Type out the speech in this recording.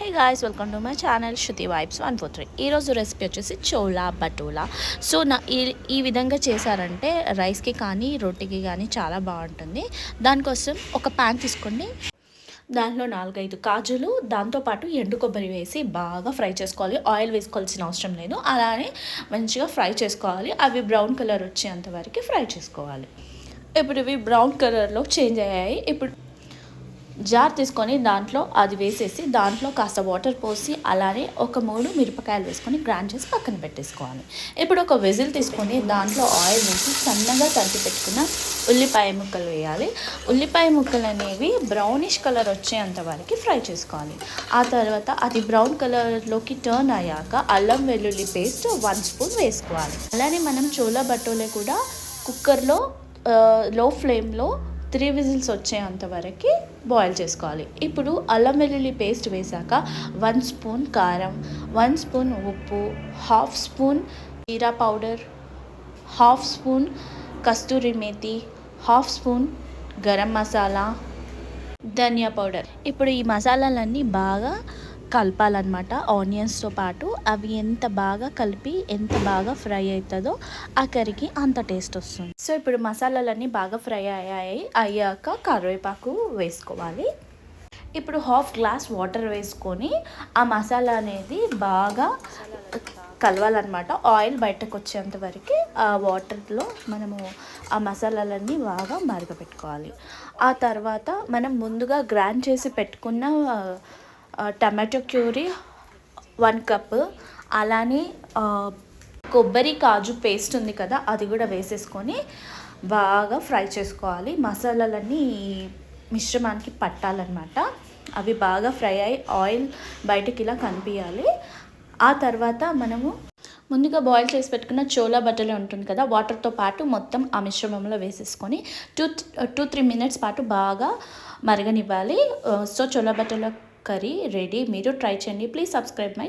Hey guys, welcome to my channel Shruti vibes 143. ఈరోజు recipe వచ్చేసి Chola భటూలా. So ఈ విధంగా చేశారంటే రైస్కి కానీ రోటీకి కానీ చాలా బాగుంటుంది. దానికోసం ఒక ప్యాన్ తీసుకోండి. దాంట్లో 4-5 కాజులు, దాంతోపాటు ఎండు కొబ్బరి వేసి బాగా ఫ్రై చేసుకోవాలి. ఆయిల్ వేసుకోవాల్సిన అవసరం లేదు, అలానే మంచిగా ఫ్రై చేసుకోవాలి. అవి బ్రౌన్ కలర్ వచ్చేంత వరకు ఫ్రై చేసుకోవాలి. ఇప్పుడు ఇవి బ్రౌన్ కలర్లో చేంజ్ అయ్యాయి. ఇప్పుడు జార్ తీసుకొని దాంట్లో అది వేసేసి దాంట్లో కాస్త వాటర్ పోసి అలానే ఒక 3 మిరపకాయలు వేసుకొని గ్రైండ్ చేసి పక్కన పెట్టేసుకోవాలి. ఇప్పుడు ఒక విజిల్ తీసుకొని దాంట్లో ఆయిల్ వేసి సన్నగా తరిగి పెట్టుకున్న ఉల్లిపాయ ముక్కలు వేయాలి. ఉల్లిపాయ ముక్కలు అనేవి బ్రౌనిష్ కలర్ వచ్చేంత వరకు ఫ్రై చేసుకోవాలి. ఆ తర్వాత అది బ్రౌన్ కలర్లోకి టర్న్ అయ్యాక అల్లం వెల్లుల్లి పేస్ట్ 1 స్పూన్ వేసుకోవాలి. అలానే మనం చోలా భటోలే కూడా కుక్కర్లో లో ఫ్లేమ్లో 3 విజిల్స్ వచ్చేంత వరకు బాయిల్ చేసుకోవాలి. ఇప్పుడు అల్లం వెల్లుల్లి పేస్ట్ వేసాక 1 స్పూన్ కారం, 1 స్పూన్ ఉప్పు, 1/2 స్పూన్ జీరా పౌడర్, 1/2 స్పూన్ కస్తూరి మేతి, 1/2 స్పూన్ గరం మసాలా, ధనియా పౌడర్. ఇప్పుడు ఈ మసాలాలన్నీ బాగా కలపాలన్నమాట. ఆనియన్స్తో పాటు అవి ఎంత బాగా కలిపి ఎంత బాగా ఫ్రై అవుతుందో ఆ కర్రీకి అంత టేస్ట్ వస్తుంది. సో ఇప్పుడు మసాలాలన్నీ బాగా ఫ్రై అయ్యాక కరివేపాకు వేసుకోవాలి. ఇప్పుడు 1/2 గ్లాస్ వాటర్ వేసుకొని ఆ మసాలా అనేది బాగా కలవాలన్నమాట. ఆయిల్ బయటకు వచ్చేంత వరకు ఆ వాటర్లో మనము ఆ మసాలాలన్నీ బాగా మరగపెట్టుకోవాలి. ఆ తర్వాత మనం ముందుగా గ్రైండ్ చేసి పెట్టుకున్న టమాటో ప్యూరీ 1 కప్, అలానే కొబ్బరి కాజు పేస్ట్ ఉంది కదా, అది కూడా వేసేసుకొని బాగా ఫ్రై చేసుకోవాలి. మసాలాలన్నీ మిశ్రమానికి పట్టాలన్నమాట. అవి బాగా ఫ్రై అయ్యి ఆయిల్ బయటకి ఇలా కనిపించాలి. ఆ తర్వాత మనము ముందుగా బాయిల్ చేసి పెట్టుకున్న చోలా భటూలా ఉంటుంది కదా, వాటర్తో పాటు మొత్తం ఆ మిశ్రమంలో వేసేసుకొని 2-3 మినిట్స్ పాటు బాగా మరగనివ్వాలి. So chola bhatura curry ready. మీరు ట్రై చేయండి. Please subscribe my